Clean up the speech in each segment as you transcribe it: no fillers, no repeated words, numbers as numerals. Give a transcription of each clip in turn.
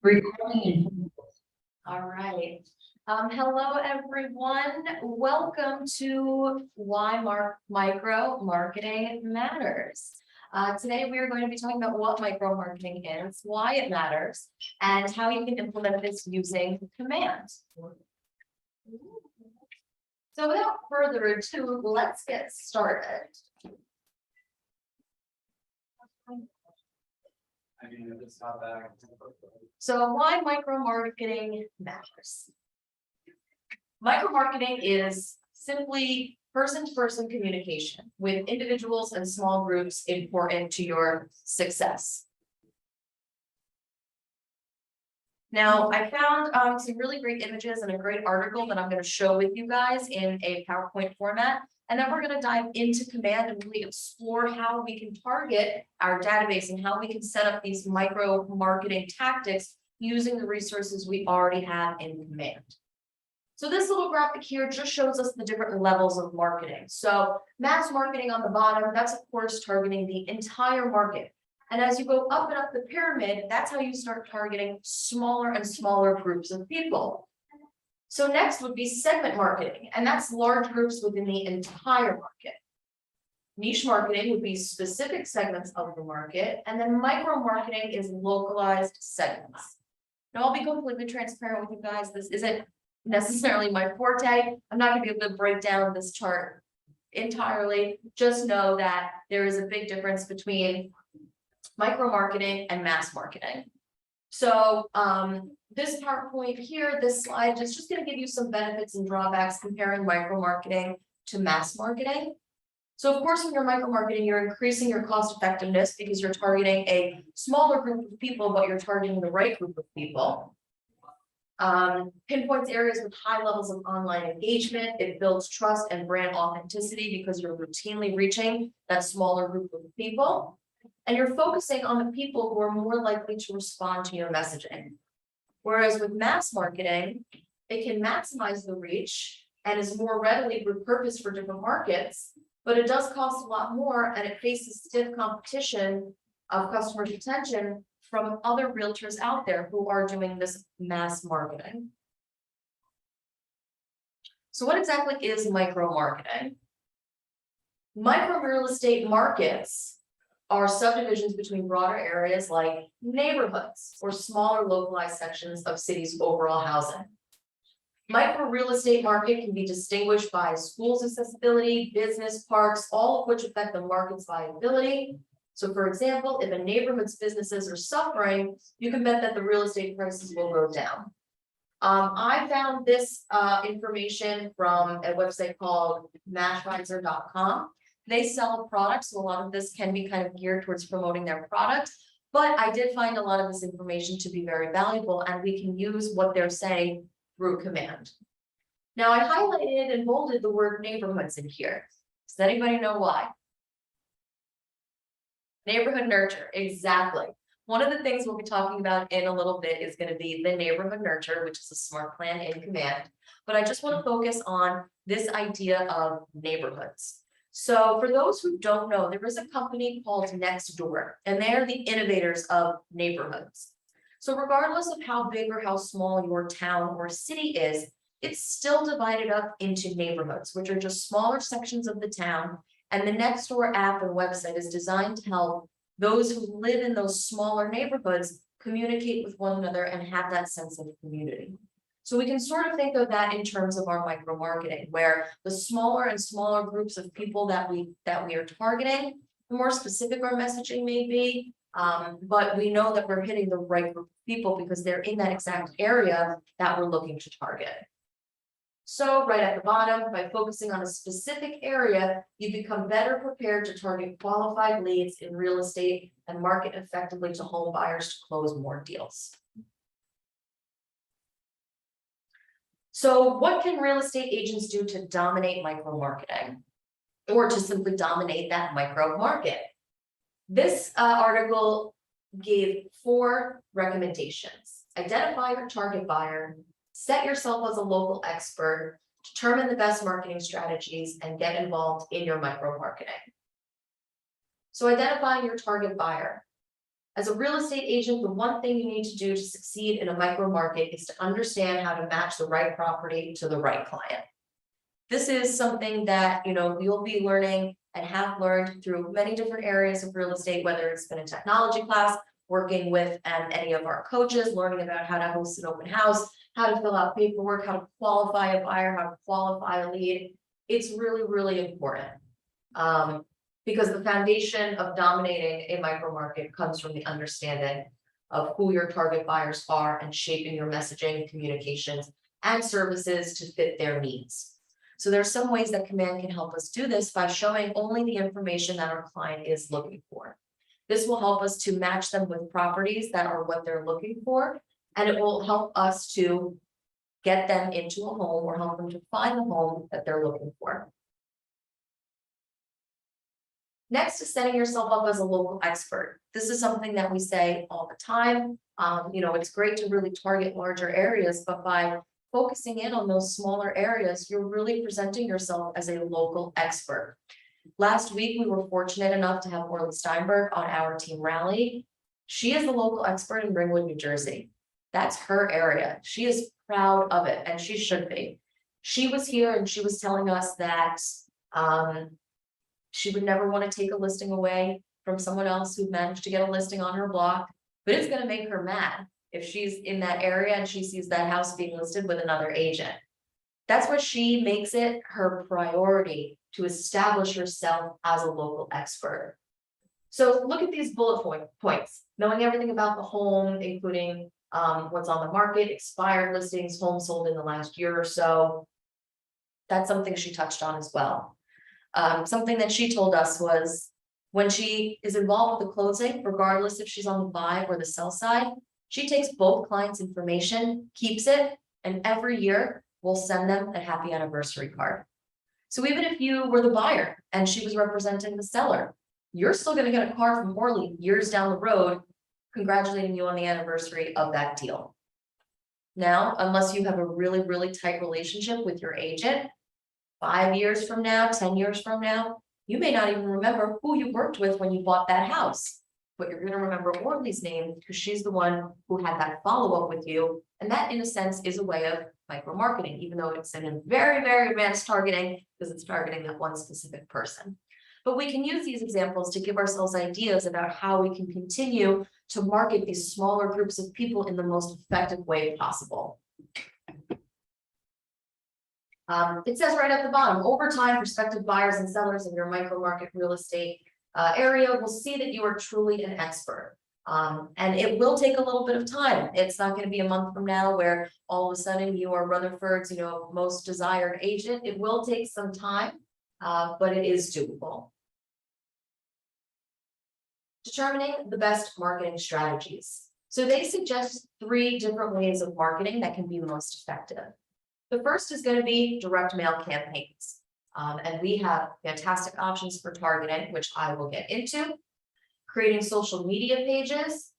Recording. All right. Hello, everyone. Welcome to Micro Marketing Matters. Today, we are going to be talking about what micro marketing is, why it matters, and how you can implement this using command. So without further ado, let's get started. So why micro marketing matters? Micro marketing is simply person-to-person communication with individuals and small groups important to your success. Now, I found some really great images and a great article that I'm going to show with you guys in a PowerPoint format. And then we're going to dive into command and really explore how we can target our database and how we can set up these micro marketing tactics using the resources we already have in command. So this little graphic here just shows us the different levels of marketing. So mass marketing on the bottom, that's of course targeting the entire market. And as you go up and up the pyramid, that's how you start targeting smaller and smaller groups of people. So next would be segment marketing, and that's large groups within the entire market. Niche marketing would be specific segments of the market, and then micro marketing is localized segments. Now, I'll be completely transparent with you guys. This isn't necessarily my forte. I'm not going to be able to break down this chart entirely. Just know that there is a big difference between micro marketing and mass marketing. So this PowerPoint here, this slide is just going to give you some benefits and drawbacks comparing micro marketing to mass marketing. So of course, when you're micro marketing, you're increasing your cost effectiveness because you're targeting a smaller group of people, but you're targeting the right group of people. Pinpoints areas with high levels of online engagement. It builds trust and brand authenticity because you're routinely reaching that smaller group of people. And you're focusing on the people who are more likely to respond to your messaging. Whereas with mass marketing, it can maximize the reach and is more readily repurposed for different markets, but it does cost a lot more and it faces stiff competition of customer retention from other realtors out there who are doing this mass marketing. So what exactly is micro marketing? Micro real estate markets are subdivisions between broader areas like neighborhoods or smaller localized sections of cities' overall housing. Micro real estate market can be distinguished by schools accessibility, business parks, all of which affect the market's viability. So for example, if a neighborhood's businesses are suffering, you can bet that the real estate prices will go down. I found this information from a website called mashvisor.com. They sell products, so a lot of this can be kind of geared towards promoting their product, but I did find a lot of this information to be very valuable, and we can use what they're saying through command. Now, I highlighted and bolded the word neighborhoods in here. Does anybody know why? Neighborhood nurture, exactly. One of the things we'll be talking about in a little bit is going to be the neighborhood nurture, which is a smart plan in command. But I just want to focus on this idea of neighborhoods. So for those who don't know, there is a company called Nextdoor, and they're the innovators of neighborhoods. So regardless of how big or how small your town or city is, it's still divided up into neighborhoods, which are just smaller sections of the town. And the Nextdoor app and website is designed to help those who live in those smaller neighborhoods communicate with one another and have that sense of community. So we can sort of think of that in terms of our micro marketing, where the smaller and smaller groups of people that we are targeting, the more specific our messaging may be. But we know that we're hitting the right group of people because they're in that exact area that we're looking to target. So right at the bottom, by focusing on a specific area, you become better prepared to target qualified leads in real estate and market effectively to home buyers to close more deals. So what can real estate agents do to dominate micro marketing or to simply dominate that micro market? This article gave 4 recommendations. Identify your target buyer, set yourself as a local expert, determine the best marketing strategies, and get involved in your micro marketing. So identifying your target buyer. As a real estate agent, the one thing you need to do to succeed in a micro market is to understand how to match the right property to the right client. This is something that, you'll be learning and have learned through many different areas of real estate, whether it's been a technology class, working with any of our coaches, learning about how to host an open house, how to fill out paperwork, how to qualify a buyer, how to qualify a lead. It's really, really important. Because the foundation of dominating a micro market comes from the understanding of who your target buyers are and shaping your messaging, communications, and services to fit their needs. So there's some ways that Command can help us do this by showing only the information that our client is looking for. This will help us to match them with properties that are what they're looking for, and it will help us to get them into a home or help them to find the home that they're looking for. Next is setting yourself up as a local expert. This is something that we say all the time. It's great to really target larger areas, but by focusing in on those smaller areas, you're really presenting yourself as a local expert. Last week, we were fortunate enough to have Orly Steinberg on our team rally. She is the local expert in Ringwood, New Jersey. That's her area. She is proud of it, and she should be. She was here and she was telling us that she would never want to take a listing away from someone else who managed to get a listing on her block, but it's going to make her mad if she's in that area and she sees that house being listed with another agent. That's what she makes it her priority to establish herself as a local expert. So look at these bullet points, knowing everything about the home, including what's on the market, expired listings, homes sold in the last year or so. That's something she touched on as well. Something that she told us was when she is involved with the closing, regardless if she's on the buy or the sell side, she takes both clients' information, keeps it, and every year we'll send them a happy anniversary card. So even if you were the buyer and she was representing the seller, you're still going to get a card from Orly years down the road, congratulating you on the anniversary of that deal. Now, unless you have a really, really tight relationship with your agent, 5 years from now, 10 years from now, you may not even remember who you worked with when you bought that house, but you're going to remember Orly's name because she's the one who had that follow-up with you. And that, in a sense, is a way of micro-marketing, even though it's in a very, very advanced targeting because it's targeting that one specific person. But we can use these examples to give ourselves ideas about how we can continue to market these smaller groups of people in the most effective way possible. It says right at the bottom, over time, prospective buyers and sellers in your micro market real estate area will see that you are truly an expert. And it will take a little bit of time. It's not going to be a month from now where all of a sudden you are Rutherford's, most desired agent. It will take some time, but it is doable. Determining the best marketing strategies. So they suggest 3 different ways of marketing that can be most effective. The first is going to be direct mail campaigns. And we have fantastic options for targeting, which I will get into. Creating social media pages.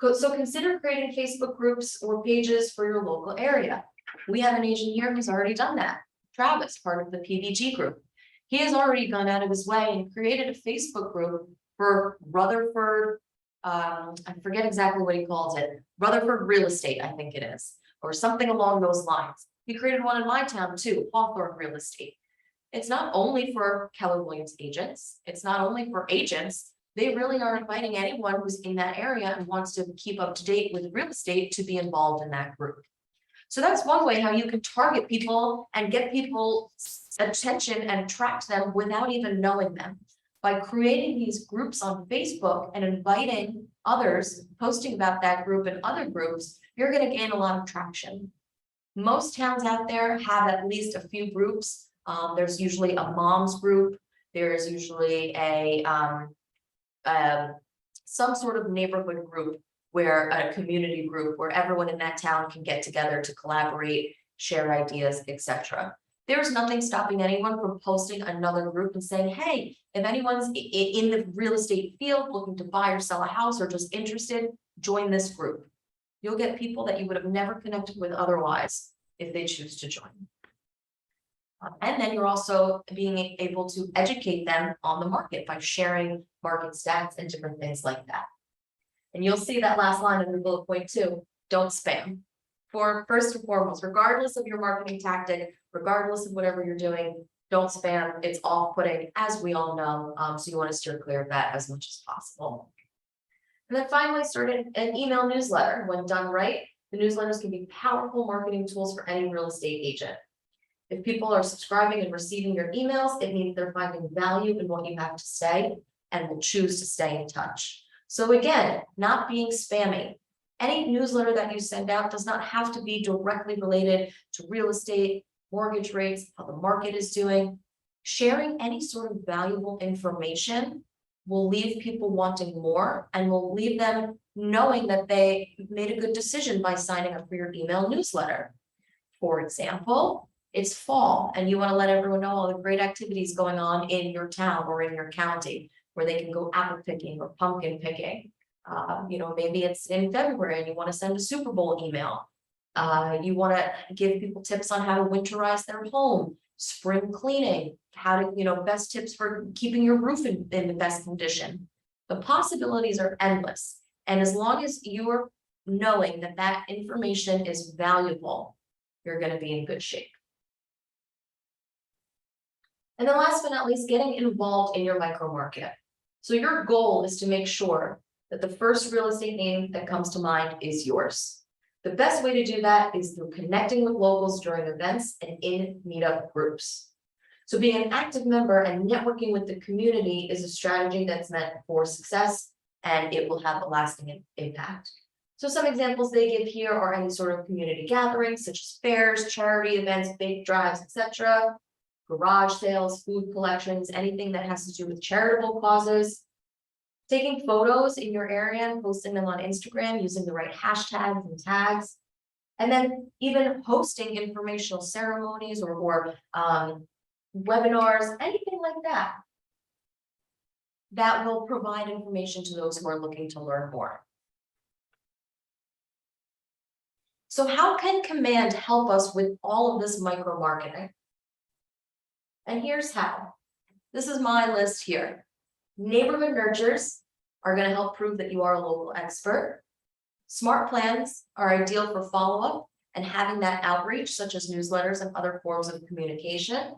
So consider creating Facebook groups or pages for your local area. We have an agent here who's already done that. Travis, part of the PVG group. He has already gone out of his way and created a Facebook group for Rutherford. I forget exactly what he calls it. Rutherford Real Estate, I think it is, or something along those lines. He created one in my town too, Hawthorne Real Estate. It's not only for Keller Williams agents. It's not only for agents. They really are inviting anyone who's in that area and wants to keep up to date with real estate to be involved in that group. So that's one way how you can target people and get people's attention and attract them without even knowing them. By creating these groups on Facebook and inviting others, posting about that group and other groups, you're going to gain a lot of traction. Most towns out there have at least a few groups. There's usually a mom's group. There's usually a some sort of neighborhood group where a community group where everyone in that town can get together to collaborate, share ideas, etc. There's nothing stopping anyone from posting another group and saying, hey, if anyone's in the real estate field looking to buy or sell a house or just interested, join this group. You'll get people that you would have never connected with otherwise if they choose to join. And then you're also being able to educate them on the market by sharing market stats and different things like that. And you'll see that last line under bullet point 2, don't spam. For first and foremost, regardless of your marketing tactic, regardless of whatever you're doing, don't spam. It's off-putting, as we all know. So you want to steer clear of that as much as possible. And then finally, start an email newsletter. When done right, the newsletters can be powerful marketing tools for any real estate agent. If people are subscribing and receiving your emails, it means they're finding value in what you have to say and will choose to stay in touch. So again, not being spammy. Any newsletter that you send out does not have to be directly related to real estate, mortgage rates, how the market is doing. Sharing any sort of valuable information will leave people wanting more and will leave them knowing that they made a good decision by signing up for your email newsletter. For example, it's fall and you want to let everyone know all the great activities going on in your town or in your county, where they can go apple picking or pumpkin picking. Maybe it's in February and you want to send a Super Bowl email. You want to give people tips on how to winterize their home, spring cleaning, how to, best tips for keeping your roof in the best condition. The possibilities are endless. And as long as you're knowing that that information is valuable, you're going to be in good shape. And then last but not least, getting involved in your micro market. So your goal is to make sure that the first real estate name that comes to mind is yours. The best way to do that is through connecting with locals during events and in meetup groups. So being an active member and networking with the community is a strategy that's meant for success, and it will have a lasting impact. So some examples they give here are any sort of community gatherings, such as fairs, charity events, bake drives, etc., garage sales, food collections, anything that has to do with charitable causes. Taking photos in your area and posting them on Instagram using the right hashtags and tags. And then even hosting informational ceremonies or webinars, anything like that, that will provide information to those who are looking to learn more. So how can Command help us with all of this micro marketing? And here's how. This is my list here. Neighborhood nurtures are going to help prove that you are a local expert. Smart plans are ideal for follow-up and having that outreach, such as newsletters and other forms of communication.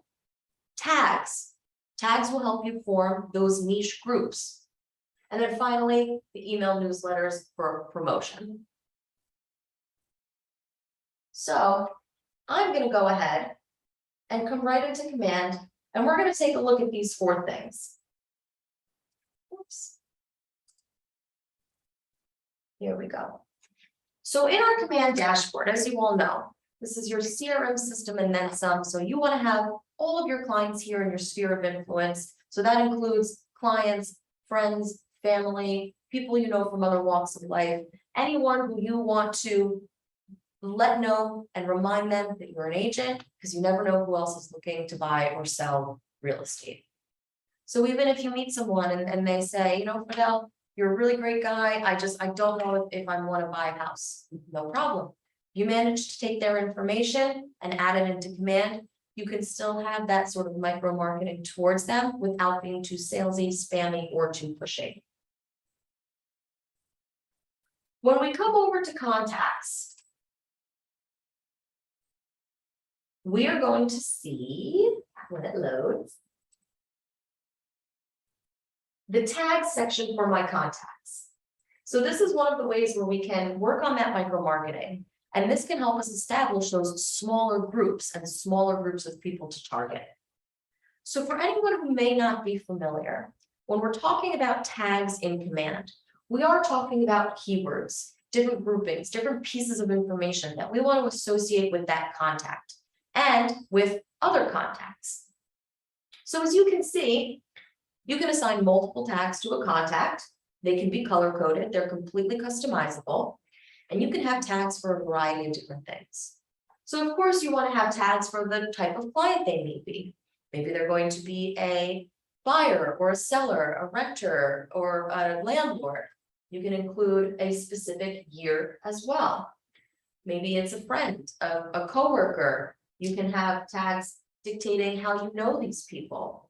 Tags will help you form those niche groups. And then finally, the email newsletters for promotion. So I'm going to go ahead and come right into Command, and we're going to take a look at these 4 things. Oops. Here we go. So in our Command dashboard, as you all know, this is your CRM system and then some. So you want to have all of your clients here in your sphere of influence. So that includes clients, friends, family, people you know from other walks of life, anyone who you want to let know and remind them that you're an agent, because you never know who else is looking to buy or sell real estate. So even if you meet someone and they say, Fidel, you're a really great guy, I don't know if I want to buy a house. No problem. You manage to take their information and add it into Command. You can still have that sort of micro marketing towards them without being too salesy, spammy, or too pushy. When we come over to contacts, we are going to see, when it loads, the tag section for my contacts. So this is one of the ways where we can work on that micro marketing. And this can help us establish those smaller groups and smaller groups of people to target. So for anyone who may not be familiar, when we're talking about tags in Command, we are talking about keywords, different groupings, different pieces of information that we want to associate with that contact and with other contacts. So as you can see, you can assign multiple tags to a contact. They can be color-coded. They're completely customizable. And you can have tags for a variety of different things. So of course, you want to have tags for the type of client they may be. Maybe they're going to be a buyer or a seller, a renter, or a landlord. You can include a specific year as well. Maybe it's a friend, a coworker. You can have tags dictating how you know these people.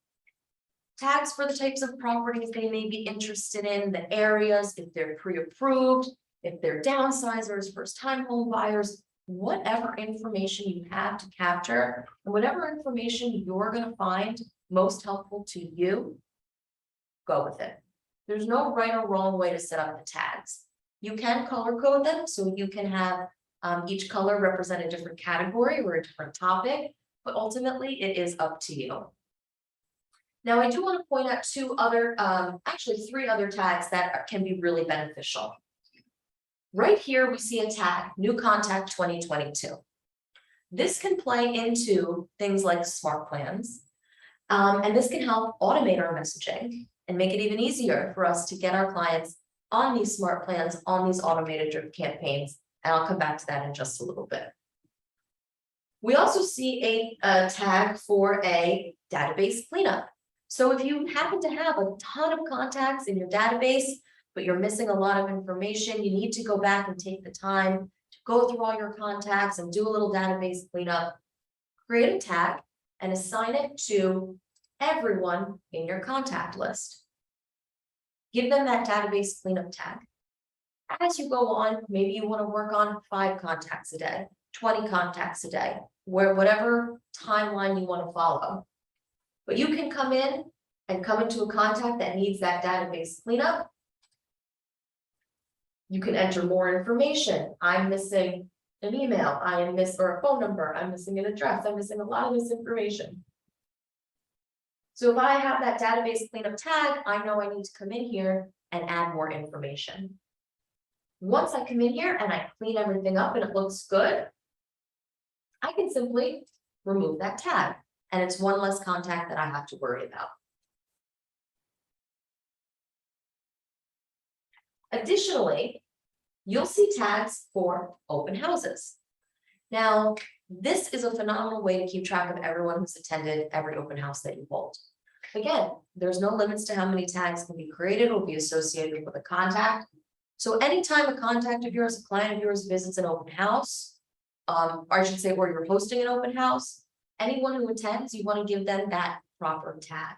tags for the types of properties they may be interested in, the areas, if they're pre-approved, if they're downsizers, first-time home buyers, whatever information you have to capture, and whatever information you're gonna find most helpful to you, go with it. There's no right or wrong way to set up the tags. You can color code them, so you can have each color represent a different category or a different topic, but ultimately it is up to you. Now, I do want to point out actually 3 other tags that can be really beneficial. Right here, we see a tag, New Contact 2022. This can play into things like smart plans, and this can help automate our messaging and make it even easier for us to get our clients on these smart plans, on these automated drip campaigns, and I'll come back to that in just a little bit. We also see a tag for a database cleanup. So if you happen to have a ton of contacts in your database, but you're missing a lot of information, you need to go back and take the time to go through all your contacts and do a little database cleanup. Create a tag and assign it to everyone in your contact list. Give them that database cleanup tag. As you go on, maybe you want to work on 5 contacts a day, 20 contacts a day, whatever timeline you want to follow. But you can come in and come into a contact that needs that database cleanup. You can enter more information. I'm missing an email, or a phone number, I'm missing an address, I'm missing a lot of this information. So if I have that database cleanup tag, I know I need to come in here and add more information. Once I come in here and I clean everything up and it looks good, I can simply remove that tag. And it's one less contact that I have to worry about. Additionally, you'll see tags for open houses. Now, this is a phenomenal way to keep track of everyone who's attended every open house that you hold. Again, there's no limits to how many tags can be created or be associated with a contact. So anytime a contact of yours, a client of yours visits an open house, or I should say, or you're hosting an open house, anyone who attends, you want to give them that proper tag.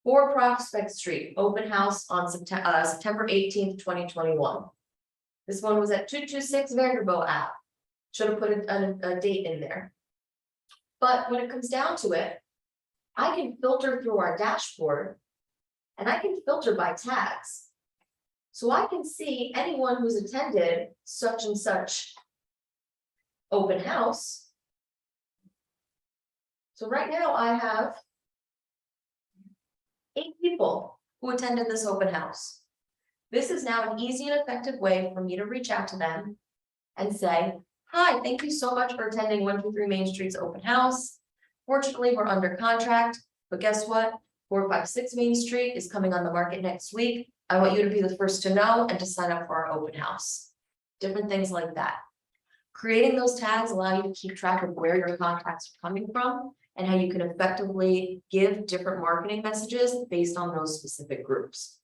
For Prospect Street, open house on September 18th, 2021. This one was at 226 Vanderbilt Ave. Should have put a date in there. But when it comes down to it, I can filter through our dashboard and I can filter by tags. So I can see anyone who's attended such and such open house. So right now I have 8 people who attended this open house. This is now an easy and effective way for me to reach out to them and say, hi, thank you so much for attending 123 Main Street's open house. Fortunately, we're under contract, but guess what? 456 Main Street is coming on the market next week. I want you to be the first to know and to sign up for our open house. Different things like that. Creating those tags allow you to keep track of where your contacts are coming from and how you can effectively give different marketing messages based on those specific groups.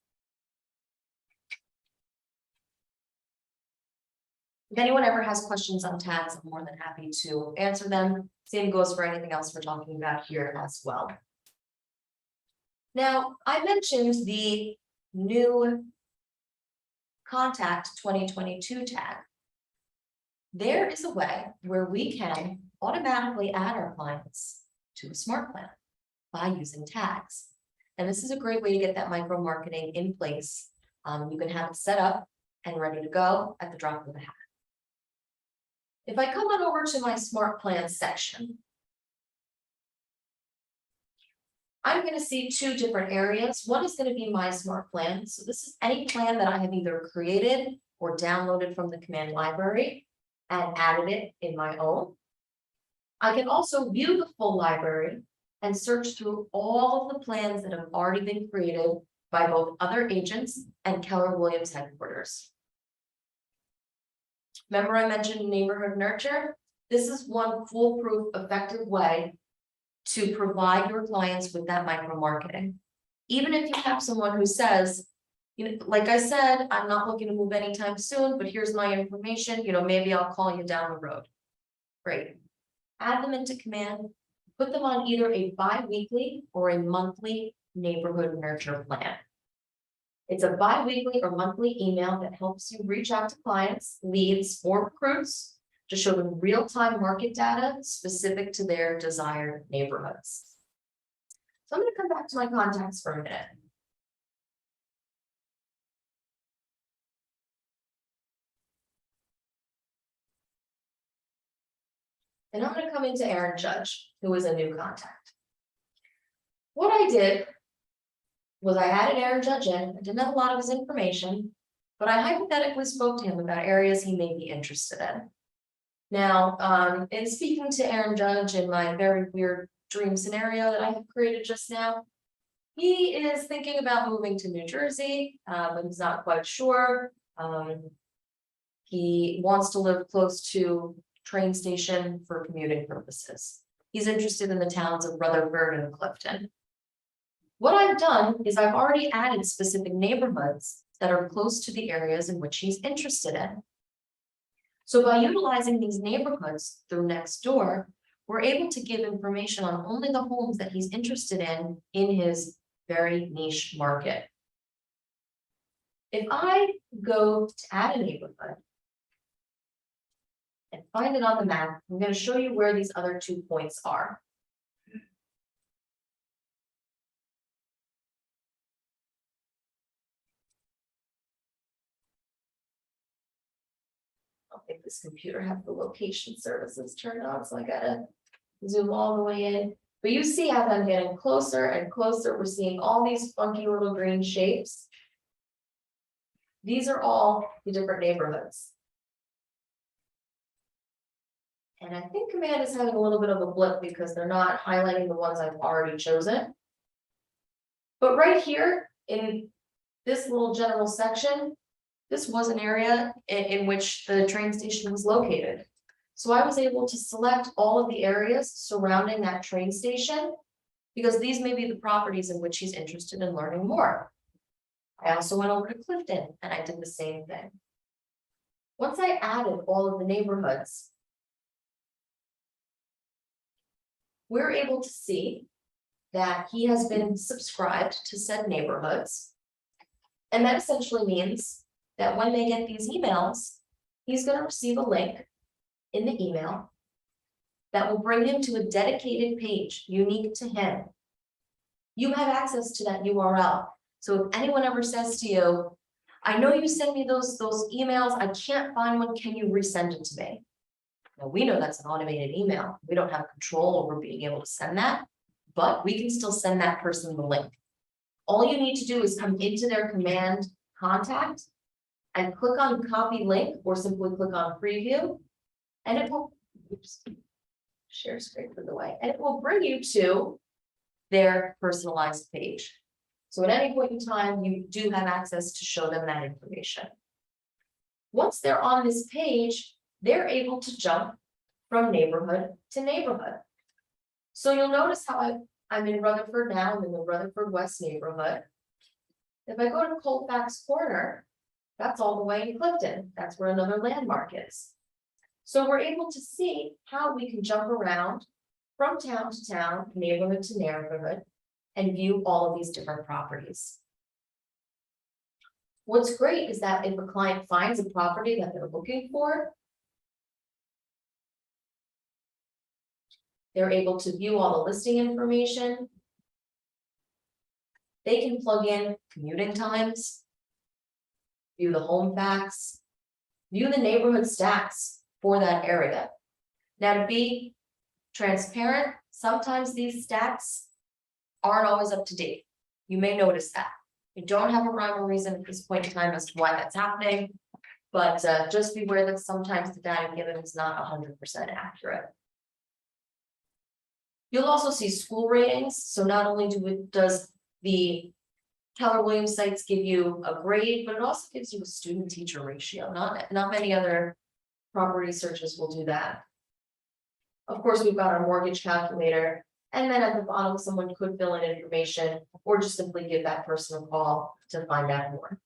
If anyone ever has questions on tags, I'm more than happy to answer them. Same goes for anything else we're talking about here as well. Now, I mentioned the new Contact 2022 tag. There is a way where we can automatically add our clients to a smart plan by using tags. And this is a great way to get that micro marketing in place. You can have it set up and ready to go at the drop of a hat. If I come on over to my smart plan section, I'm going to see 2 different areas. One is going to be my smart plan. So this is any plan that I have either created or downloaded from the command library and added it in my own. I can also view the full library and search through all of the plans that have already been created by both other agents and Keller Williams headquarters. Remember I mentioned neighborhood nurture? This is one foolproof, effective way to provide your clients with that micro marketing. Even if you have someone who says, you know, like I said, I'm not looking to move anytime soon, but here's my information, you know, maybe I'll call you down the road. Great. Add them into command, put them on either a bi-weekly or a monthly Neighborhood Nurture Plan. It's a bi-weekly or monthly email that helps you reach out to clients, leads, or recruits to show them real-time market data specific to their desired neighborhoods. So I'm going to come back to my contacts for a minute. And I'm going to come into Aaron Judge, who is a new contact. What I did was I added Aaron Judge in. I didn't have a lot of his information, but I hypothetically spoke to him about areas he may be interested in. Now, in speaking to Aaron Judge in my very weird dream scenario that I have created just now, he is thinking about moving to New Jersey, but he's not quite sure. He wants to live close to train station for commuting purposes. He's interested in the towns of Rutherford and Clifton. What I've done is I've already added specific neighborhoods that are close to the areas in which he's interested in. So by utilizing these neighborhoods through Nextdoor, we're able to give information on only the homes that he's interested in his very niche market. If I go to add a neighborhood and find it on the map, I'm going to show you where these other 2 points are. I don't think this computer has the location services turned on, so I gotta zoom all the way in. But you see as I'm getting closer and closer, we're seeing all these funky little green shapes. These are all the different neighborhoods. And I think Command is having a little bit of a blip because they're not highlighting the ones I've already chosen. But right here in this little general section, this was an area in which the train station was located. So I was able to select all of the areas surrounding that train station because these may be the properties in which he's interested in learning more. I also went over to Clifton and I did the same thing. Once I added all of the neighborhoods, we're able to see that he has been subscribed to said neighborhoods. And that essentially means that when they get these emails, he's going to receive a link in the email that will bring him to a dedicated page unique to him. You have access to that URL. So if anyone ever says to you, I know you send me those emails, I can't find one, can you resend it to me? Now we know that's an automated email. We don't have control over being able to send that, but we can still send that person the link. All you need to do is come into their Command contact and click on copy link or simply click on preview and it will share screen for the way and it will bring you to their personalized page. So at any point in time, you do have access to show them that information. Once they're on this page, they're able to jump from neighborhood to neighborhood. So you'll notice how I'm in Rutherford now, I'm in the Rutherford West neighborhood. If I go to Colfax Corner, that's all the way in Clifton. That's where another landmark is. So we're able to see how we can jump around from town to town, neighborhood to neighborhood, and view all of these different properties. What's great is that if a client finds a property that they're looking for, they're able to view all the listing information. They can plug in commuting times, view the home facts, view the neighborhood stats for that area. Now, to be transparent, sometimes these stats aren't always up to date. You may notice that. I don't have a rhyme or reason at this point in time as to why that's happening, but just be aware that sometimes the data given is not 100% accurate. You'll also see school ratings. So not only does the Keller Williams sites give you a grade, but it also gives you a student teacher ratio. Not many other property searches will do that. Of course, we've got our mortgage calculator, and then at the bottom, someone could fill in information or just simply give that person a call to find out more.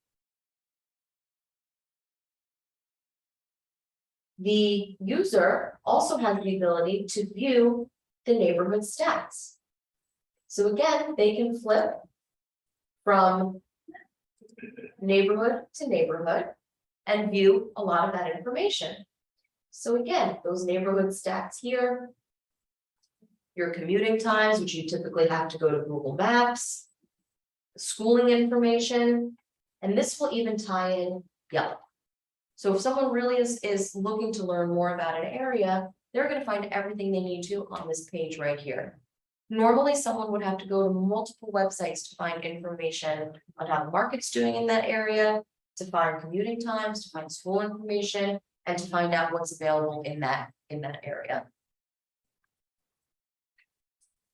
The user also has the ability to view the neighborhood stats. So again, they can flip from neighborhood to neighborhood and view a lot of that information. So again, those neighborhood stats here, your commuting times, which you typically have to go to Google Maps, schooling information, and this will even tie in Yelp. So if someone really is looking to learn more about an area, they're going to find everything they need to on this page right here. Normally, someone would have to go to multiple websites to find information on how the market's doing in that area, to find commuting times, to find school information, and to find out what's available in that area.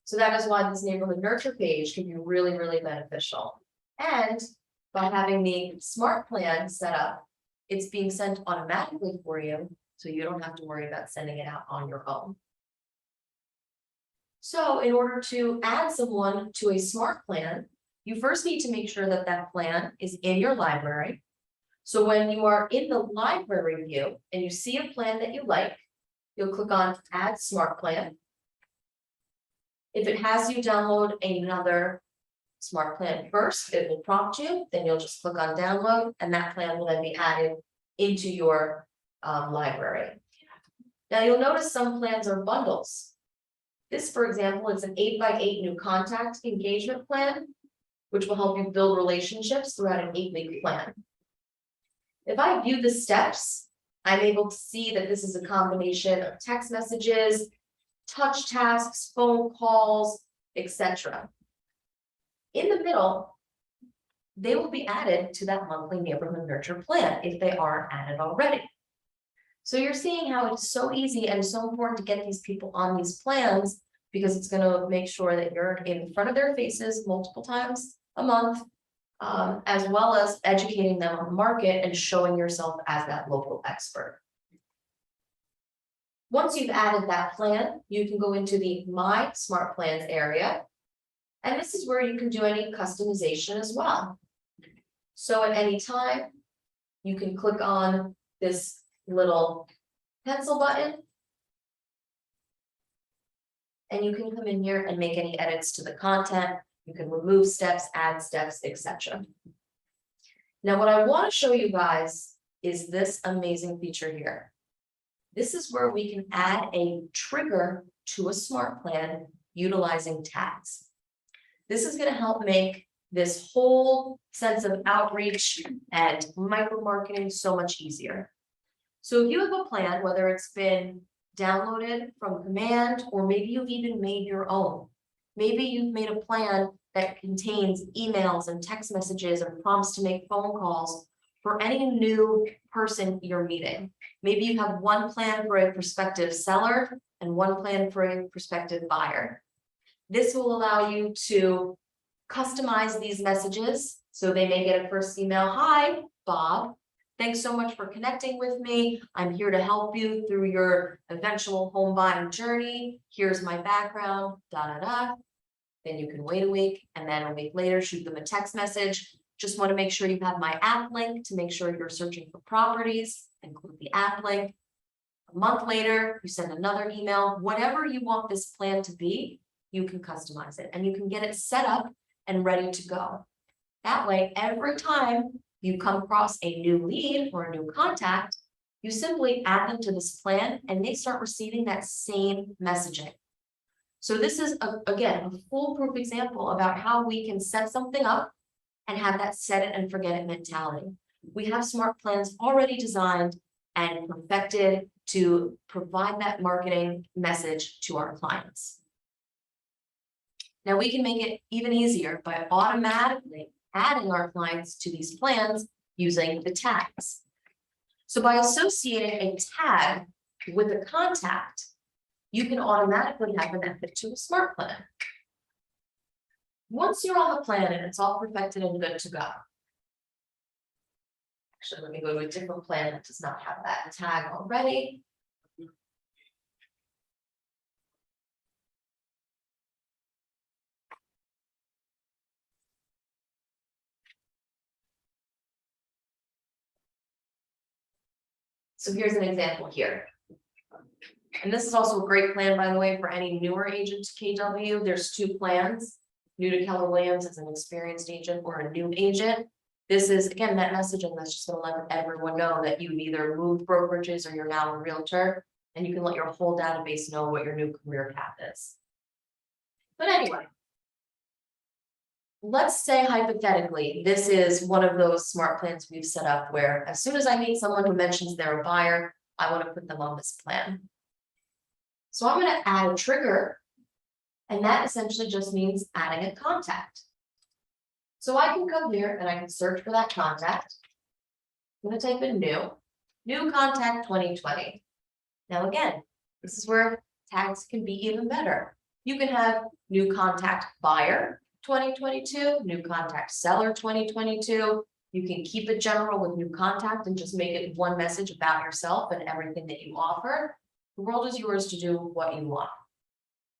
So that is why this neighborhood nurture page can be really, really beneficial. And by having the smart plan set up, it's being sent automatically for you, so you don't have to worry about sending it out on your own. So in order to add someone to a smart plan, you first need to make sure that that plan is in your library. So when you are in the library view and you see a plan that you like, you'll click on Add Smart Plan. If it has you download another smart plan first, it will prompt you, then you'll just click on Download, and that plan will then be added into your library. Now you'll notice some plans are bundles. This, for example, is an 8x8 new contact engagement plan, which will help you build relationships throughout an 8-week plan. If I view the steps, I'm able to see that this is a combination of text messages, touch tasks, phone calls, etc. In the middle, they will be added to that monthly neighborhood nurture plan if they aren't added already. So you're seeing how it's so easy and so important to get these people on these plans, because it's going to make sure that you're in front of their faces multiple times a month, as well as educating them on the market and showing yourself as that local expert. Once you've added that plan, you can go into the My Smart Plans area, and this is where you can do any customization as well. So at any time, you can click on this little pencil button, and you can come in here and make any edits to the content. You can remove steps, add steps, etc. Now, what I want to show you guys is this amazing feature here. This is where we can add a trigger to a smart plan utilizing tags. This is going to help make this whole sense of outreach and micro marketing so much easier. So if you have a plan, whether it's been downloaded from Command, or maybe you've even made your own. Maybe you've made a plan that contains emails and text messages and prompts to make phone calls for any new person you're meeting. Maybe you have one plan for a prospective seller and one plan for a prospective buyer. This will allow you to customize these messages. So they may get a first email, "Hi, Bob. Thanks so much for connecting with me. I'm here to help you through your eventual home buying journey. Here's my background, da da da." Then you can wait a week, and then a week later, shoot them a text message. Just want to make sure you have my app link to make sure you're searching for properties. Include the app link. A month later, you send another email. Whatever you want this plan to be, you can customize it, and you can get it set up and ready to go. That way, every time you come across a new lead or a new contact, you simply add them to this plan and they start receiving that same messaging. So this is, again, a foolproof example about how we can set something up and have that set it and forget it mentality. We have smart plans already designed and perfected to provide that marketing message to our clients. Now we can make it even easier by automatically adding our clients to these plans using the tags. So by associating a tag with a contact, you can automatically have an benefit to a smart plan. Once you're on the plan and it's all perfected and good to go. Actually, let me go to a different plan that does not have that tag already. So here's an example here. And this is also a great plan, by the way, for any newer agent to KW. There's two plans. new to Keller Williams as an experienced agent or a new agent. This is, again, that messaging that's just gonna let everyone know that you've either moved brokerages or you're now a realtor, and you can let your whole database know what your new career path is. But anyway, let's say hypothetically, this is one of those smart plans we've set up where as soon as I meet someone who mentions they're a buyer, I want to put them on this plan. So I'm going to add a trigger, and that essentially just means adding a contact. So I can come here and I can search for that contact. I'm going to type in new contact 2020. Now again, this is where tags can be even better. You can have new contact buyer 2022, new contact seller 2022. You can keep it general with new contact and just make it one message about yourself and everything that you offer. The world is yours to do what you want.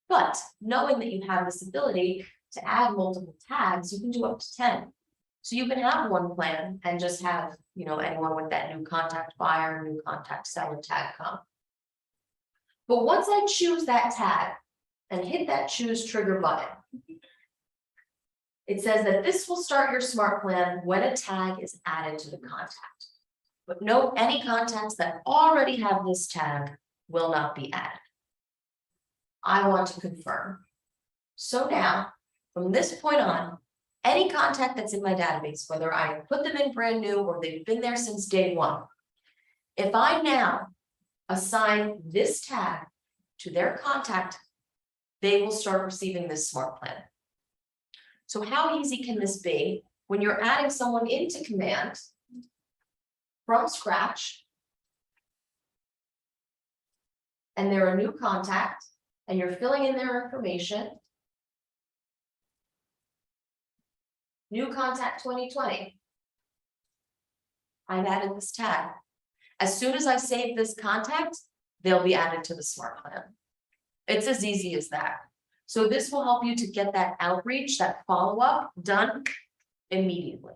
But knowing that you have this ability to add multiple tags, you can do up to 10. So you can have one plan and just have, anyone with that new contact buyer, new contact seller tag come. But once I choose that tag and hit that choose trigger button, it says that this will start your smart plan when a tag is added to the contact. But note, any contacts that already have this tag will not be added. I want to confirm. So now, from this point on, any contact that's in my database, whether I put them in brand new or they've been there since day one, if I now assign this tag to their contact, they will start receiving this smart plan. So how easy can this be when you're adding someone into Command from scratch and they're a new contact and you're filling in their information? New contact 2020. I've added this tag. As soon as I save this contact, they'll be added to the smart plan. It's as easy as that. So this will help you to get that outreach, that follow-up done immediately.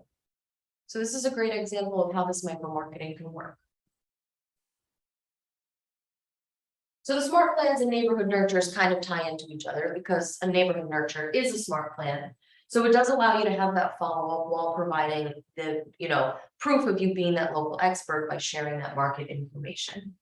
So this is a great example of how this micro-marketing can work. So the smart plans and neighborhood nurtures kind of tie into each other because a neighborhood nurture is a smart plan. So it does allow you to have that follow-up while providing the, proof of you being that local expert by sharing that market information.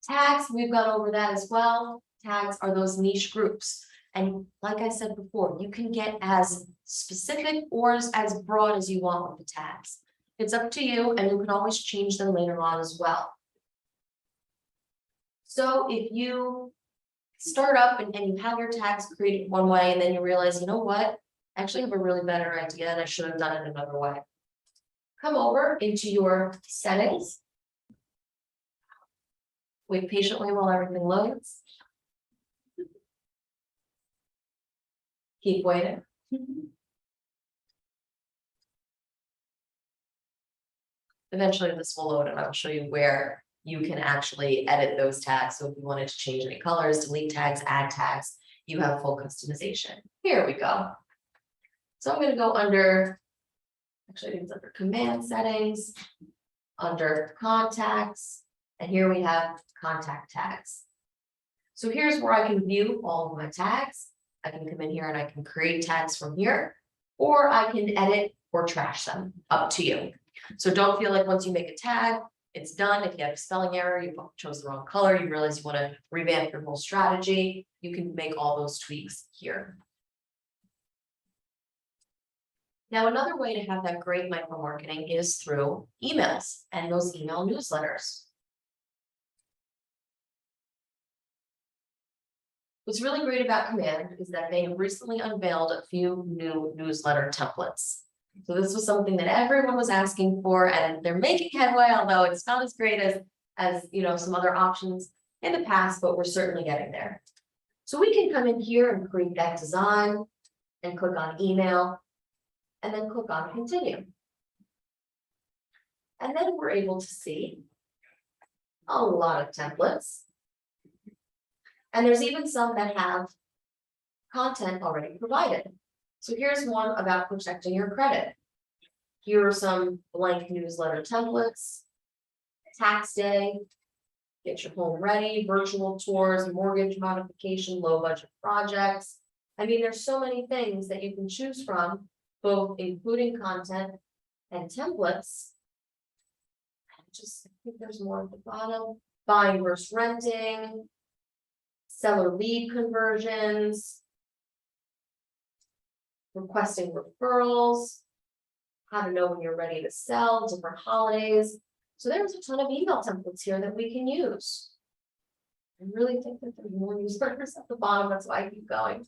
Tags, we've gone over that as well. Tags are those niche groups. And like I said before, you can get as specific or as broad as you want with the tags. It's up to you, and you can always change them later on as well. So if you start up and you have your tags created one way, and then you realize, you know what, I actually have a really better idea and I should have done it another way. Come over into your settings. Wait patiently while everything loads. Keep waiting. Eventually this will load and I'll show you where you can actually edit those tags. So if you wanted to change any colors, delete tags, add tags, you have full customization. Here we go. So I'm going to go under, actually I think it's under command settings, under contacts, and here we have contact tags. So here's where I can view all of my tags. I can come in here and I can create tags from here, or I can edit or trash them, up to you. So don't feel like once you make a tag, it's done. If you have a spelling error, you chose the wrong color, you realize you want to revamp your whole strategy, you can make all those tweaks here. Now, another way to have that great micro marketing is through emails and those email newsletters. What's really great about Command is that they have recently unveiled a few new newsletter templates. So this was something that everyone was asking for, and they're making headway, although it's not as great as some other options in the past, but we're certainly getting there. So we can come in here and create that design and click on email and then click on continue. And then we're able to see a lot of templates. And there's even some that have content already provided. So here's one about protecting your credit. Here are some blank newsletter templates, tax day, get your home ready, virtual tours, mortgage modification, low budget projects, I mean, there's so many things that you can choose from, both including content and templates. I think there's more at the bottom, buying versus renting, seller lead conversions, requesting referrals, how to know when you're ready to sell, different holidays. So there's a ton of email templates here that we can use. I really think that there's more users at the bottom, that's why I keep going.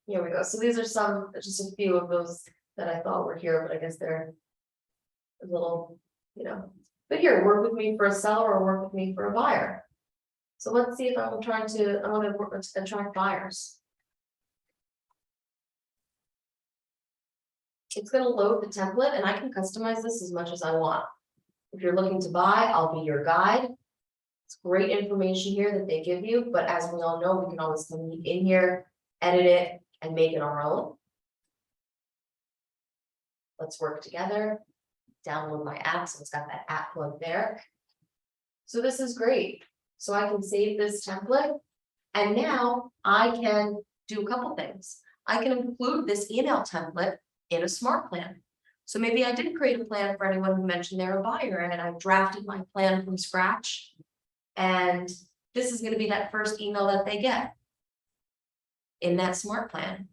Here we go. So these are just a few of those that I thought were here, but I guess they're a little, but here, work with me for a seller or work with me for a buyer. So let's see if I want to attract buyers. It's going to load the template and I can customize this as much as I want. If you're looking to buy, I'll be your guide. It's great information here that they give you, but as we all know, we can always come in here, edit it, and make it our own. Let's work together. Download my app, so it's got that app plug there. So this is great. So I can save this template, and now I can do a couple things. I can include this email template in a smart plan. So maybe I did create a plan for anyone who mentioned they're a buyer, and I drafted my plan from scratch. And this is going to be that first email that they get in that smart plan.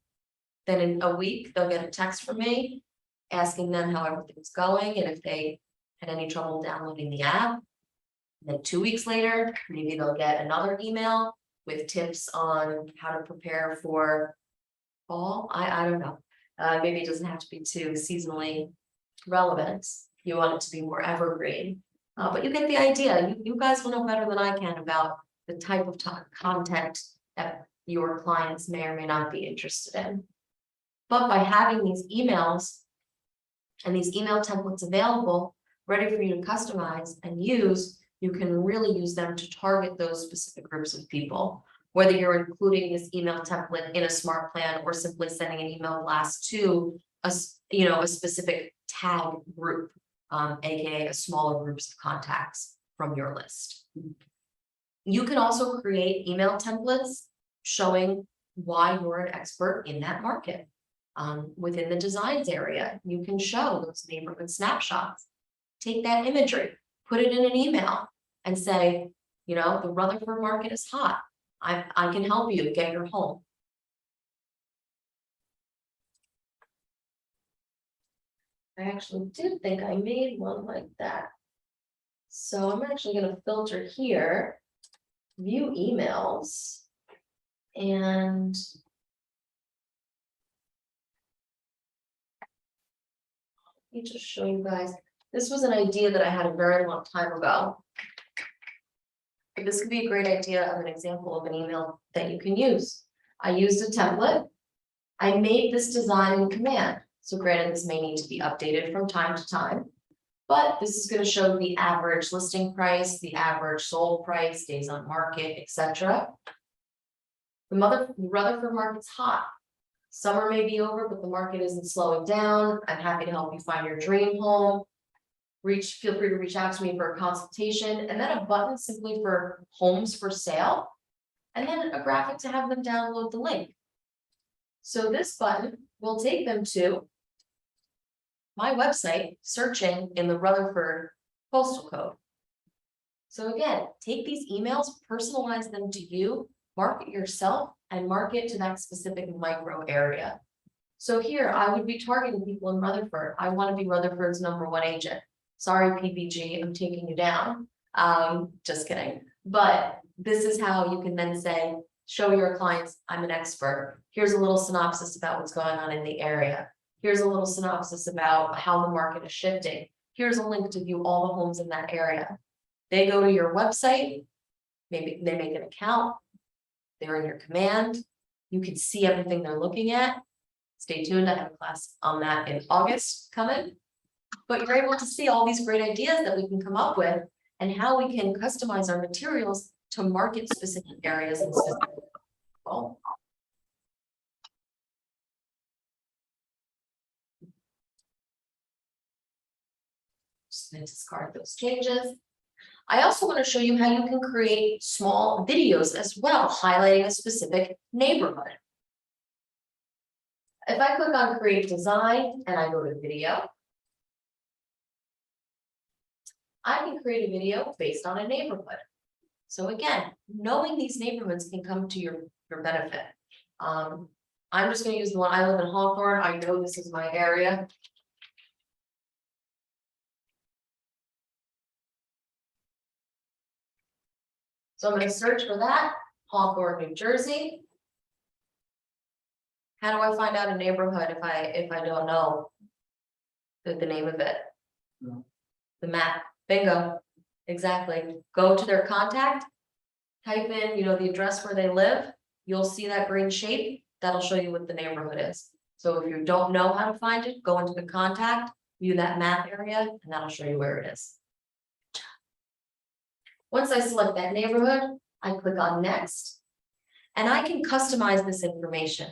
Then in a week, they'll get a text from me asking them how everything's going and if they had any trouble downloading the app. And then 2 weeks later, maybe they'll get another email with tips on how to prepare for fall. I don't know. Maybe it doesn't have to be too seasonally relevant. You want it to be more evergreen. But you get the idea. You guys will know better than I can about the type of content that your clients may or may not be interested in. But by having these emails and these email templates available, ready for you to customize and use, you can really use them to target those specific groups of people. Whether you're including this email template in a smart plan or simply sending an email blast to a specific tag group, aka a smaller groups of contacts from your list. You can also create email templates showing why you're an expert in that market. Within the designs area, you can show those neighborhood snapshots. Take that imagery, put it in an email and say, the Rutherford market is hot. I can help you get your home. I actually did think I made one like that. So I'm actually going to filter here, view emails, and let me just show you guys. This was an idea that I had a very long time ago. But this could be a great idea of an example of an email that you can use. I used a template. I made this design in Command. So granted, this may need to be updated from time to time, but this is going to show the average listing price, the average sold price, days on market, etc. The Rutherford market's hot. Summer may be over, but the market isn't slowing down. I'm happy to help you find your dream home. Feel free to reach out to me for a consultation, and then a button simply for homes for sale, and then a graphic to have them download the link. So this button will take them to my website, searching in the Rutherford postal code. So again, take these emails, personalize them to you, market yourself, and market to that specific micro area. So here I would be targeting people in Rutherford. I want to be Rutherford's #1 agent. Sorry, PPG, I'm taking you down. Just kidding. But this is how you can then say, show your clients, I'm an expert. Here's a little synopsis about what's going on in the area. Here's a little synopsis about how the market is shifting. Here's a link to view all the homes in that area. They go to your website, maybe they make an account, they're in your command. You can see everything they're looking at. Stay tuned, I have a class on that in August coming. But you're able to see all these great ideas that we can come up with and how we can customize our materials to market specific areas and specific people. Just going to discard those changes. I also want to show you how you can create small videos as well, highlighting a specific neighborhood. If I click on create design and I go to video, I can create a video based on a neighborhood. So again, knowing these neighborhoods can come to your benefit. I'm just gonna use the one, I live in Hawthorne, I know this is my area. So I'm gonna search for that, Hawthorne, New Jersey. How do I find out a neighborhood if I don't know the name of it? No. The map, bingo, exactly. Go to their contact, type in, the address where they live, you'll see that green shape, that'll show you what the neighborhood is. So if you don't know how to find it, go into the contact, view that map area, and that'll show you where it is. Once I select that neighborhood, I click on next, and I can customize this information.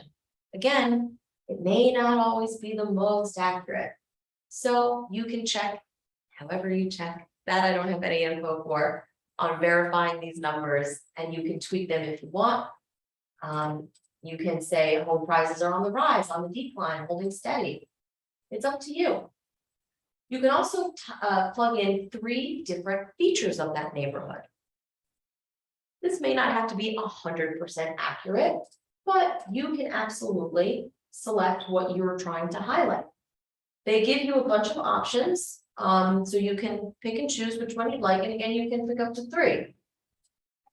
Again, it may not always be the most accurate. So you can check however you check, that I don't have any info for, on verifying these numbers, and you can tweak them if you want. You can say home prices are on the rise, on the decline, holding steady. It's up to you. You can also plug in 3 different features of that neighborhood. This may not have to be 100% accurate, but you can absolutely select what you're trying to highlight. They give you a bunch of options, so you can pick and choose which one you'd like, and again, you can pick up to 3.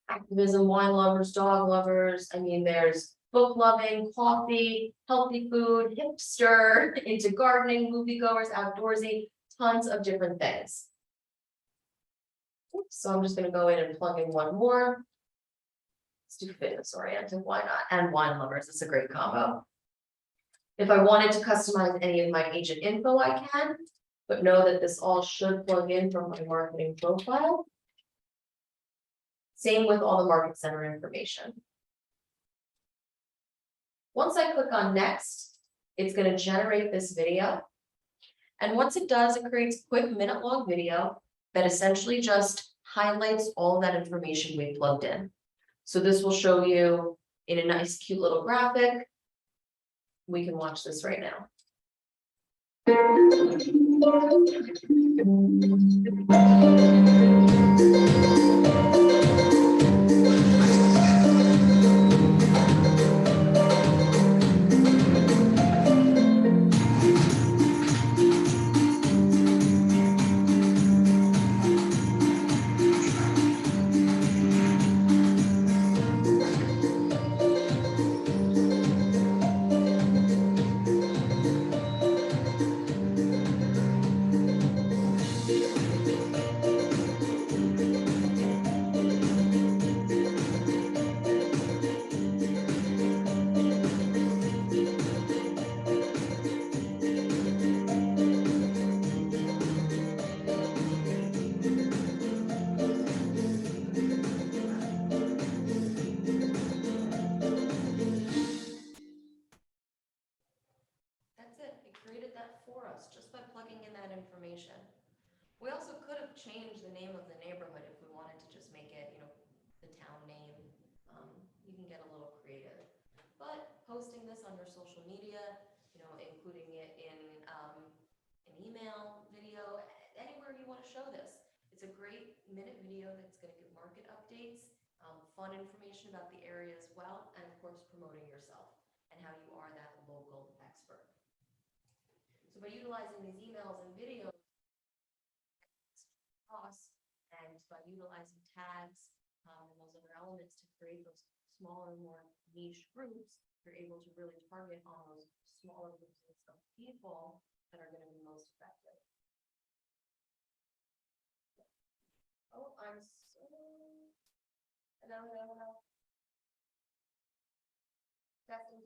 Activism, wine lovers, dog lovers, there's book loving, coffee, healthy food, hipster, into gardening, moviegoers, outdoorsy, tons of different things. So I'm just gonna go in and plug in one more. Let's do fitness oriented, why not? And wine lovers, it's a great combo. If I wanted to customize any of my agent info, I can, but know that this all should plug in from my marketing profile. Same with all the market center information. Once I click on next, it's going to generate this video. And once it does, it creates a quick minute-long video that essentially just highlights all that information we plugged in. So this will show you in a nice, cute little graphic. We can watch this right now. That's it, it created that for us just by plugging in that information. We also could have changed the name of the neighborhood if we wanted to just make it, the town name. You can get a little creative. But posting this on your social media, including it in an email, video, anywhere you want to show this. It's a great minute video that's going to give market updates, fun information about the area as well, and of course promoting yourself and how you are that local expert. So by utilizing these emails and videos, and by utilizing tags and those other elements to create those smaller, more niche groups, you're able to really target on those smaller groups of people that are going to be most effective. Oh, I'm so. No. Testing.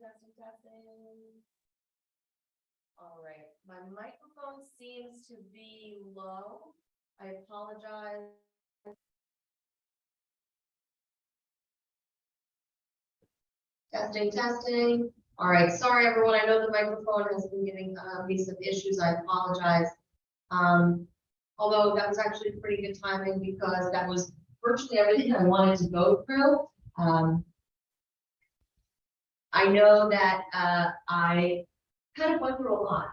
All right, my microphone seems to be low. I apologize. Testing. All right, sorry everyone. I know the microphone has been giving me some issues. I apologize. although that was actually pretty good timing because that was virtually everything I wanted to go through. I know that I kind of went through a lot.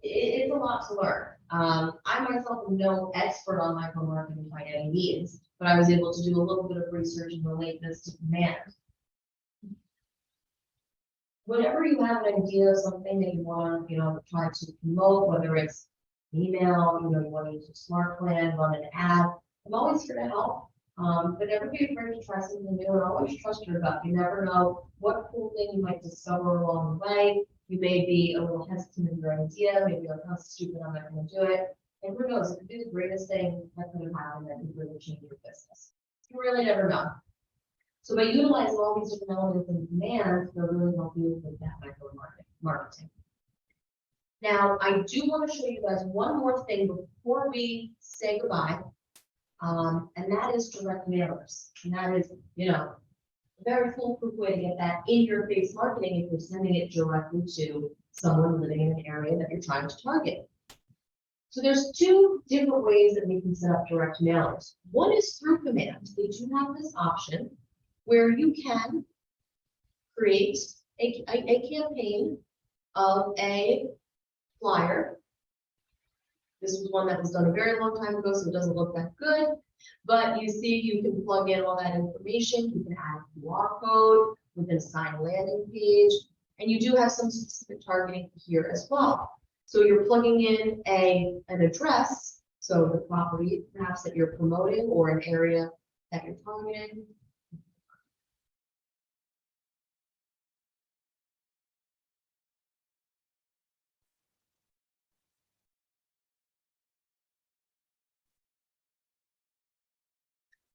It's a lot to learn. I myself am no expert on micro marketing by any means, but I was able to do a little bit of research and relate this to command. Whenever you have an idea of something that you want to, try to promote, whether it's email, you want to use a smart plan, run an ad, I'm always here to help. But never be afraid to try something new and always trust your gut. You never know what cool thing you might discover along the way. You may be a little hesitant in your idea, maybe you're like, oh, stupid, I'm not going to do it. And who knows, it could be the greatest thing that could have happened that could really change your business. You really never know. So by utilizing all these different elements in command, they'll really help you with that micro marketing. Now, I do want to show you guys one more thing before we say goodbye. And that is direct mailers. And that is, a very foolproof way to get that in your face marketing if you're sending it directly to someone living in an area that you're trying to target. So there's two different ways that we can set up direct mailers. One is through command. They do have this option where you can create a campaign of a flyer. This was one that was done a very long time ago, so it doesn't look that good. But you see, you can plug in all that information. You can add a QR code, we can assign a landing page, and you do have some specific targeting here as well. So you're plugging in an address, so the property perhaps that you're promoting or an area that you're targeting.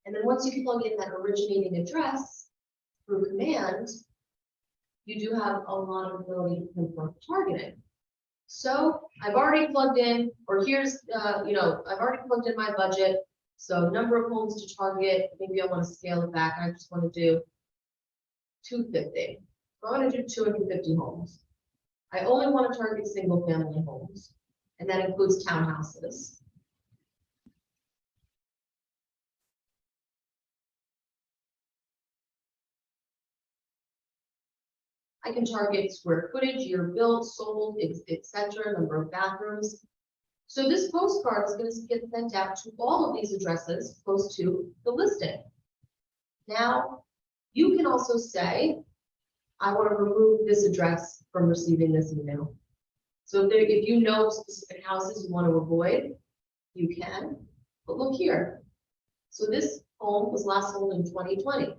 And then once you plug in that originating address through command, you do have a lot of ability to pinpoint targeting. So I've already plugged in, or here's, I've already plugged in my budget. So number of homes to target, maybe I want to scale it back. I just want to do 250. So I want to do 250 homes. I only want to target single family homes, and that includes townhouses. I can target square footage, year built, sold, etc., number of bathrooms. So this postcard is going to get sent out to all of these addresses close to the listing. Now, you can also say, I want to remove this address from receiving this email. So if you know specific houses you want to avoid, you can. But look here. So this home was last sold in 2020.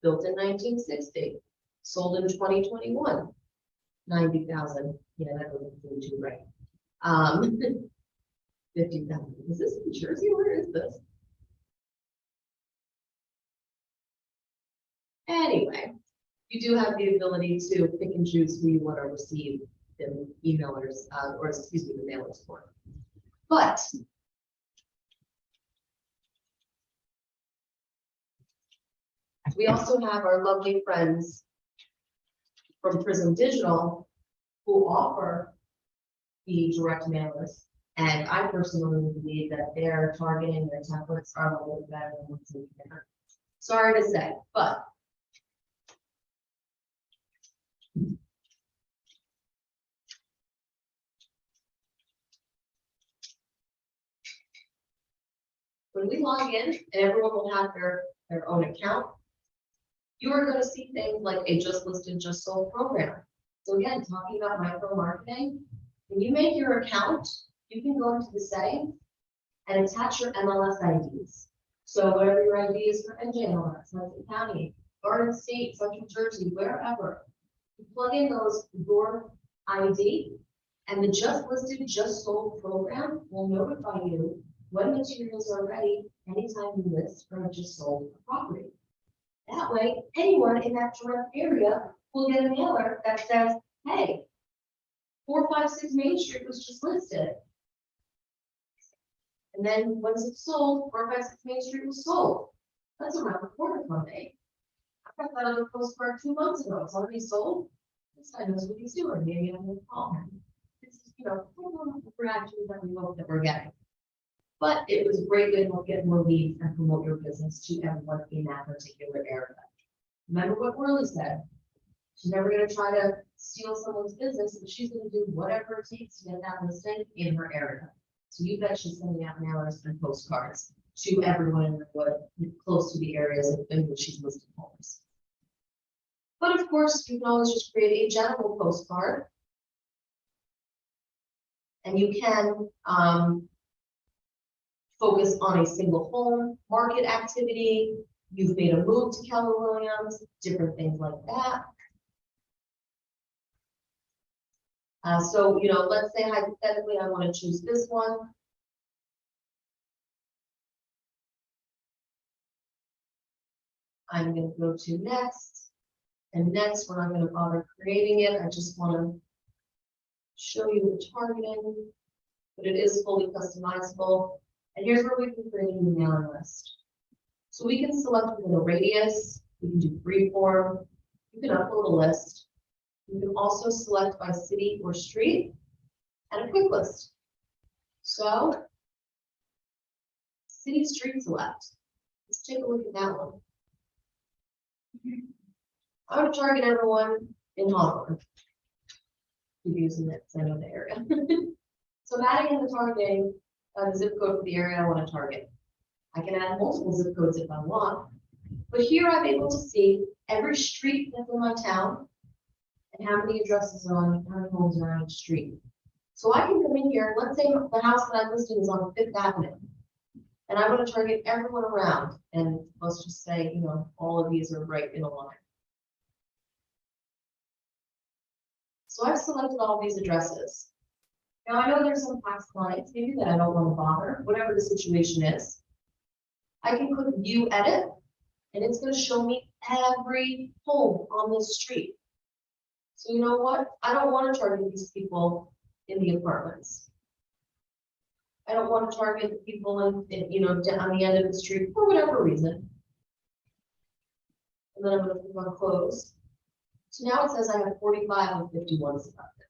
Built in 1960, sold in 2021, 90,000. Yeah, that doesn't seem too right. 50,000. Is this in Jersey? Where is this? Anyway, you do have the ability to pick and choose who you want to receive the emailers, or excuse me, the mailers for. But we also have our lovely friends from Prism Digital who offer the direct mailers. And I personally believe that their targeting, their templates are a little bit better than what's in there. Sorry to say, but when we log in, and everyone will have their own account, you are going to see things like a just listed, just sold program. So again, talking about micro marketing, when you make your account, you can go into the settings and attach your MLS IDs. So whatever your ID is for NJMLS, Hudson County, Garden State, Central Jersey, wherever, you plug in your ID, and the just listed, just sold program will notify you when materials are ready anytime you list or just sold a property. That way, anyone in that direct area will get a mailer that says, hey, 456 Main Street was just listed. And then once it's sold, 456 Main Street was sold. That's around the corner from me. I got that on the postcard 2 months ago. It's already sold. This guy knows what he's doing. Maybe I'm going to call him. This is reactions that we hope that we're getting. But it was a great way to get more leads and promote your business to everyone in that particular area. Remember what Worley said. She's never gonna try to steal someone's business, but she's gonna do whatever it takes to get that listing in her area. So you bet she's sending out mailers and postcards to everyone in the wood, close to the areas in which she's listed homes. But of course, you can always just create a general postcard. And you can focus on a single home market activity. You've made a move to Keller Williams, different things like that. So, let's say hypothetically, I want to choose this one. I'm going to go to next. And next, we're not going to bother creating it. I just want to show you the targeting, but it is fully customizable. And here's where we can create a new mailing list. So we can select within a radius, we can do freeform, you can upload a list. You can also select by city or street and a quick list. So city street select. Let's take a look at that one. I would target everyone in Hawthorne. Keep using it because I know the area. So adding in the targeting, the zip code for the area I want to target. I can add multiple zip codes if I want, but here I'm able to see every street that's in my town and how many addresses are on, how many homes are on each street. So I can come in here, let's say the house that I'm listing is on Fifth Avenue, and I want to target everyone around, and let's just say, all of these are right in a line. So I've selected all these addresses. Now I know there's some past clients maybe that I don't want to bother, whatever the situation is. I can click view edit, and it's going to show me every home on this street. So you know what? I don't want to target these people in the apartments. I don't want to target the people on the end of the street for whatever reason. And then I'm going to click on close. So now it says I have 45 of 51 selected.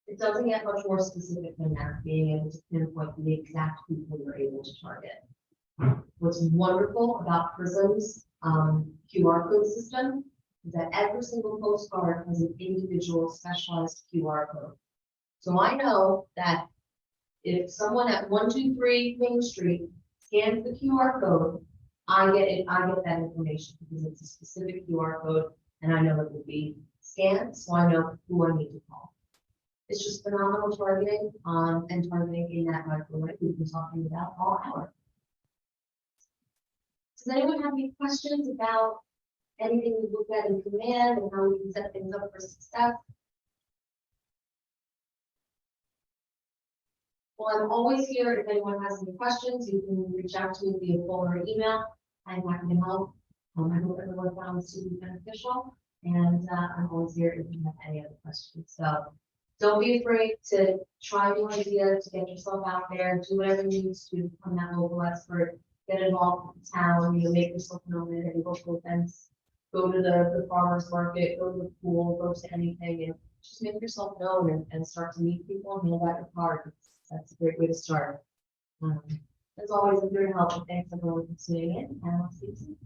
It doesn't get much more specific than that, being able to pinpoint the exact people you're able to target. What's wonderful about Prism's QR code system is that every single postcard has an individual specialized QR code. So I know that if someone at 123 Main Street scans the QR code, I get that information because it's a specific QR code and I know it will be scanned, so I know who I need to call. It's just phenomenal targeting and targeting in that microwave we've been talking about all hour. Does anyone have any questions about anything we looked at in Command and how we can set things up for success? Well, I'm always here. If anyone has any questions, you can reach out to me via phone or email. I'm happy to help. I hope everyone found this to be beneficial, and I'm always here if you have any other questions. So don't be afraid to try new ideas, to get yourself out there, do whatever you need to become that local expert, get involved with the town, make yourself known at any local events, go to the farmer's market, go to the pool, go to anything, and just make yourself known and start to meet people and mail out your card. That's a great way to start. As always, I'm here to help. Thanks everyone for tuning in, and I'll see you soon.